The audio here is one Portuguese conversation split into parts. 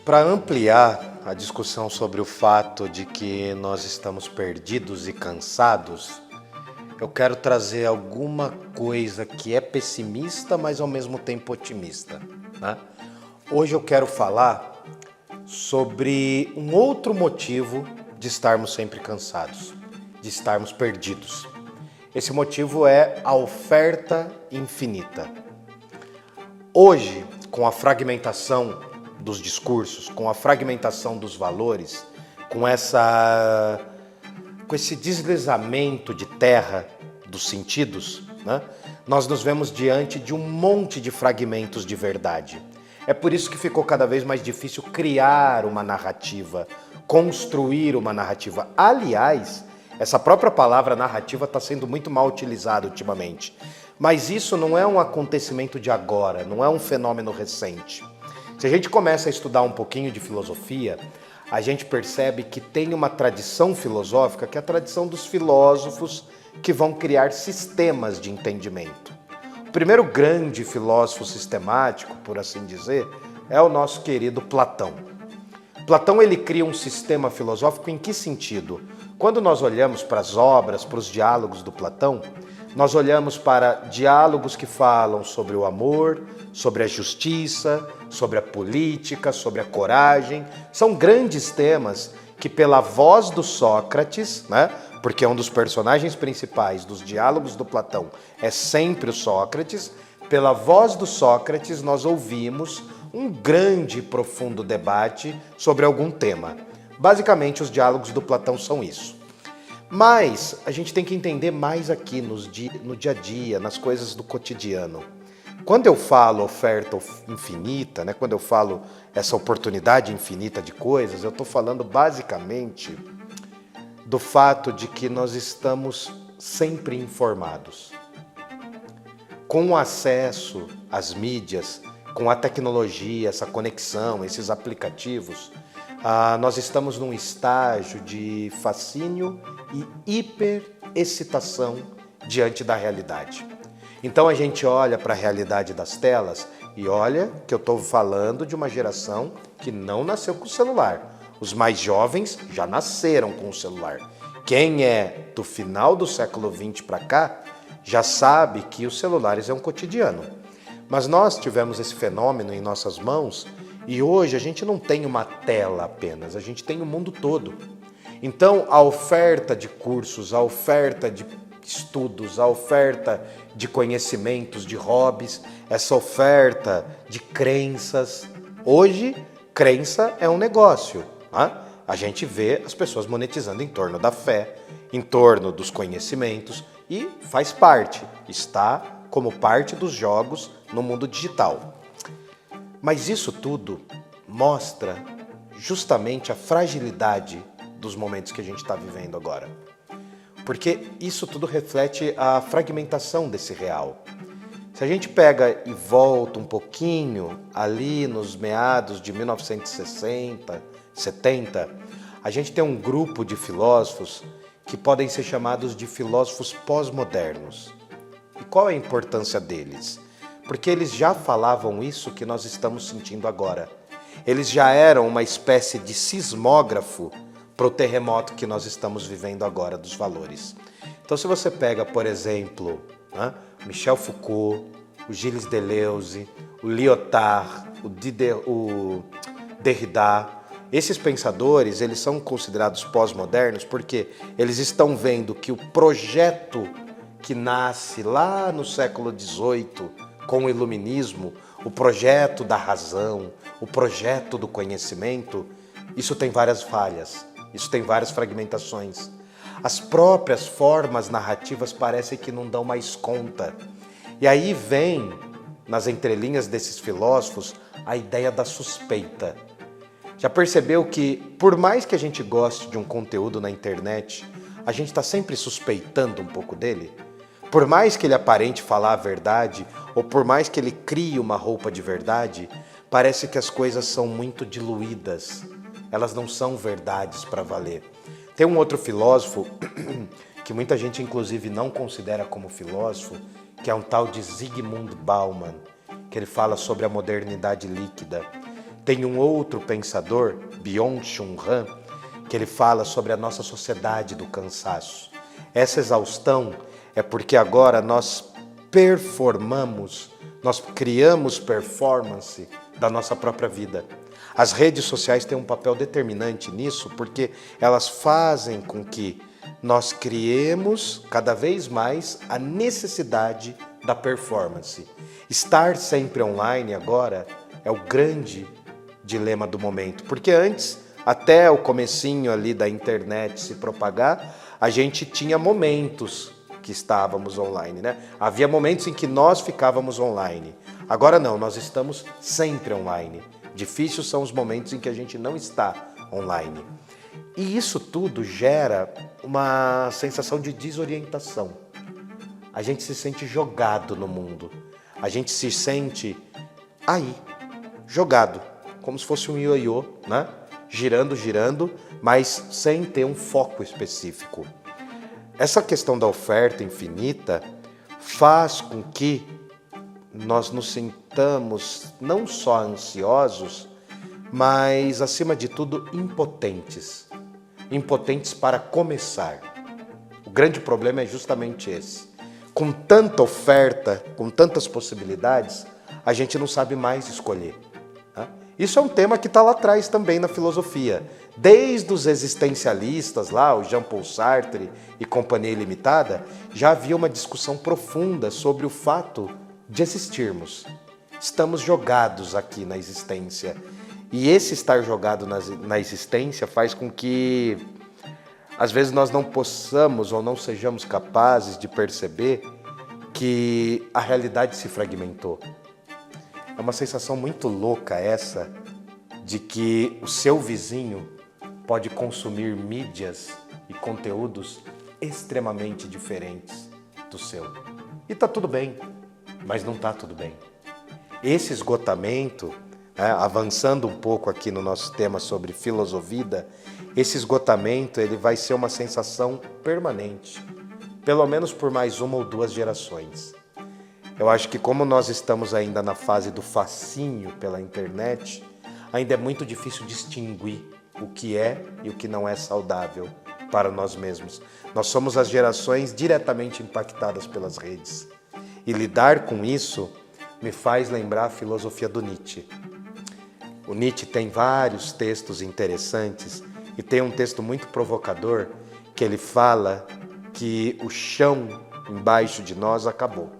Para ampliar a discussão sobre o fato de que nós estamos perdidos e cansados, eu quero trazer alguma coisa que é pessimista, mas ao mesmo tempo otimista, né? Hoje eu quero falar sobre um outro motivo de estarmos sempre cansados, de estarmos perdidos. Esse motivo é a oferta infinita. Hoje, com a fragmentação dos discursos, com a fragmentação dos valores, com esse deslizamento de terra dos sentidos, né? Nós nos vemos diante de um monte de fragmentos de verdade. É por isso que ficou cada vez mais difícil criar uma narrativa, construir uma narrativa. Aliás, essa própria palavra narrativa está sendo muito mal utilizada ultimamente. Mas isso não é um acontecimento de agora, não é um fenômeno recente. Se a gente começa a estudar um pouquinho de filosofia, a gente percebe que tem uma tradição filosófica, que é a tradição dos filósofos que vão criar sistemas de entendimento. O primeiro grande filósofo sistemático, por assim dizer, é o nosso querido Platão. Platão ele cria um sistema filosófico em que sentido? Quando nós olhamos para as obras, para os diálogos do Platão, nós olhamos para diálogos que falam sobre o amor, sobre a justiça, sobre a política, sobre a coragem. São grandes temas que pela voz do Sócrates, né? Porque um dos personagens principais dos diálogos do Platão é sempre o Sócrates, pela voz do Sócrates nós ouvimos um grande e profundo debate sobre algum tema. Basicamente os diálogos do Platão são isso. Mas a gente tem que entender mais aqui no dia a dia, nas coisas do cotidiano. Quando eu falo oferta infinita, né, quando eu falo essa oportunidade infinita de coisas, eu estou falando basicamente do fato de que nós estamos sempre informados. Com o acesso às mídias, com a tecnologia, essa conexão, esses aplicativos, nós estamos num estágio de fascínio e hiperexcitação diante da realidade. Então a gente olha para a realidade das telas e olha que eu estou falando de uma geração que não nasceu com o celular. Os mais jovens já nasceram com o celular. Quem é do final do século XX para cá já sabe que os celulares é um cotidiano. Mas nós tivemos esse fenômeno em nossas mãos e hoje a gente não tem uma tela apenas, a gente tem o mundo todo. Então a oferta de cursos, a oferta de estudos, a oferta de conhecimentos, de hobbies, essa oferta de crenças. Hoje, crença é um negócio. Né? A gente vê as pessoas monetizando em torno da fé, em torno dos conhecimentos e faz parte, está como parte dos jogos no mundo digital. Mas isso tudo mostra justamente a fragilidade dos momentos que a gente está vivendo agora. Porque isso tudo reflete a fragmentação desse real. Se a gente pega e volta um pouquinho ali nos meados de 1960, 70, a gente tem um grupo de filósofos que podem ser chamados de filósofos pós-modernos. E qual é a importância deles? Porque eles já falavam isso que nós estamos sentindo agora. Eles já eram uma espécie de sismógrafo para o terremoto que nós estamos vivendo agora dos valores. Então se você pega, por exemplo, Michel Foucault, o Gilles Deleuze, o Lyotard, o Derrida, esses pensadores, eles são considerados pós-modernos porque eles estão vendo que o projeto que nasce lá no século XVIII com o iluminismo, o projeto da razão, o projeto do conhecimento, isso tem várias falhas, isso tem várias fragmentações. As próprias formas narrativas parecem que não dão mais conta. E aí vem, nas entrelinhas desses filósofos, a ideia da suspeita. Já percebeu que, por mais que a gente goste de um conteúdo na internet, a gente está sempre suspeitando um pouco dele? Por mais que ele aparente falar a verdade, ou por mais que ele crie uma roupa de verdade, parece que as coisas são muito diluídas. Elas não são verdades para valer. Tem um outro filósofo, que muita gente inclusive não considera como filósofo, que é um tal de Zygmunt Bauman, que ele fala sobre a modernidade líquida. Tem um outro pensador, Byung-Chul Han, que ele fala sobre a nossa sociedade do cansaço. Essa exaustão é porque agora nós performamos, nós criamos performance da nossa própria vida. As redes sociais têm um papel determinante nisso, porque elas fazem com que nós criemos cada vez mais a necessidade da performance. Estar sempre online agora é o grande dilema do momento, porque antes, até o comecinho ali da internet se propagar, a gente tinha momentos que estávamos online, né? Havia momentos em que nós ficávamos online. Agora não, nós estamos sempre online. Difíceis são os momentos em que a gente não está online. E isso tudo gera uma sensação de desorientação. A gente se sente jogado no mundo. A gente se sente aí, jogado, como se fosse um ioiô, né? Girando, girando, mas sem ter um foco específico. Essa questão da oferta infinita faz com que nós nos sintamos não só ansiosos, mas, acima de tudo, impotentes. Impotentes para começar. O grande problema é justamente esse. Com tanta oferta, com tantas possibilidades, a gente não sabe mais escolher. Né? Isso é um tema que está lá atrás também na filosofia. Desde os existencialistas lá, o Jean-Paul Sartre e Companhia Ilimitada, já havia uma discussão profunda sobre o fato de existirmos. Estamos jogados aqui na existência. E esse estar jogado na existência faz com que, às vezes, nós não possamos ou não sejamos capazes de perceber que a realidade se fragmentou. É uma sensação muito louca essa de que o seu vizinho pode consumir mídias e conteúdos extremamente diferentes do seu. E tá tudo bem, mas não tá tudo bem. Esse esgotamento, avançando um pouco aqui no nosso tema sobre filosofia, esse esgotamento ele vai ser uma sensação permanente, pelo menos por mais uma ou duas gerações. Eu acho que como nós estamos ainda na fase do fascínio pela internet, ainda é muito difícil distinguir o que é e o que não é saudável para nós mesmos. Nós somos as gerações diretamente impactadas pelas redes. E lidar com isso me faz lembrar a filosofia do Nietzsche. O Nietzsche tem vários textos interessantes e tem um texto muito provocador que ele fala que o chão embaixo de nós acabou,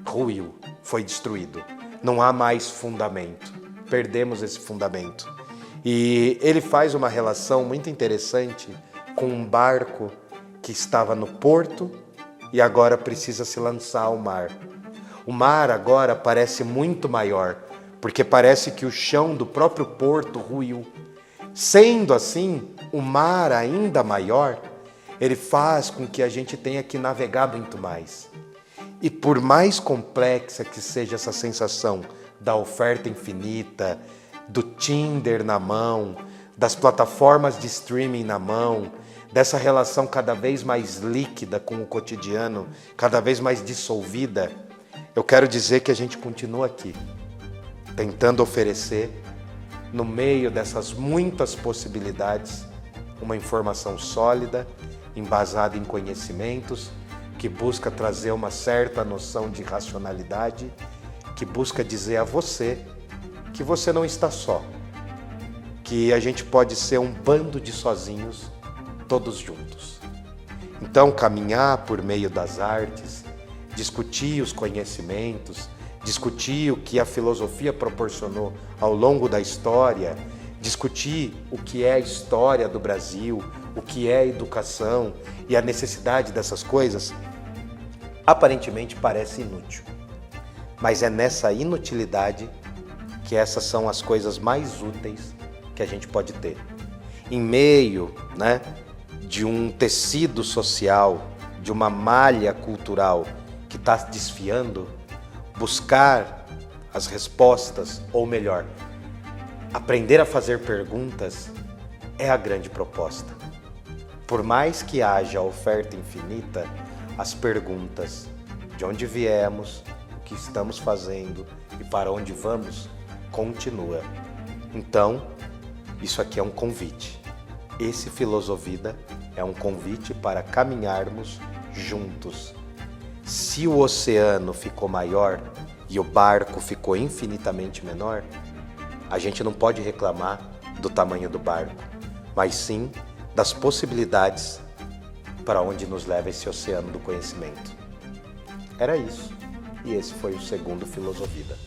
ruiu, foi destruído. Não há mais fundamento, perdemos esse fundamento. E ele faz uma relação muito interessante com um barco que estava no porto e agora precisa se lançar ao mar. O mar agora parece muito maior, porque parece que o chão do próprio porto ruiu. Sendo assim, o mar ainda maior, ele faz com que a gente tenha que navegar muito mais. E por mais complexa que seja essa sensação da oferta infinita, do Tinder na mão, das plataformas de streaming na mão, dessa relação cada vez mais líquida com o cotidiano, cada vez mais dissolvida, eu quero dizer que a gente continua aqui, tentando oferecer, no meio dessas muitas possibilidades, uma informação sólida, embasada em conhecimentos, que busca trazer uma certa noção de racionalidade, que busca dizer a você que você não está só, que a gente pode ser um bando de sozinhos, todos juntos. Então, caminhar por meio das artes, discutir os conhecimentos, discutir o que a filosofia proporcionou ao longo da história, discutir o que é a história do Brasil, o que é a educação e a necessidade dessas coisas, aparentemente parece inútil. Mas é nessa inutilidade que essas são as coisas mais úteis que a gente pode ter. Em meio, de um tecido social, de uma malha cultural que está desfiando, buscar as respostas, ou melhor, aprender a fazer perguntas é a grande proposta. Por mais que haja oferta infinita, as perguntas de onde viemos, o que estamos fazendo e para onde vamos, continua. Então, isso aqui é um convite. Esse Filosovida é um convite para caminharmos juntos. Se o oceano ficou maior e o barco ficou infinitamente menor, a gente não pode reclamar do tamanho do barco, mas sim das possibilidades para onde nos leva esse oceano do conhecimento. Era isso. E esse foi o segundo Filosovida.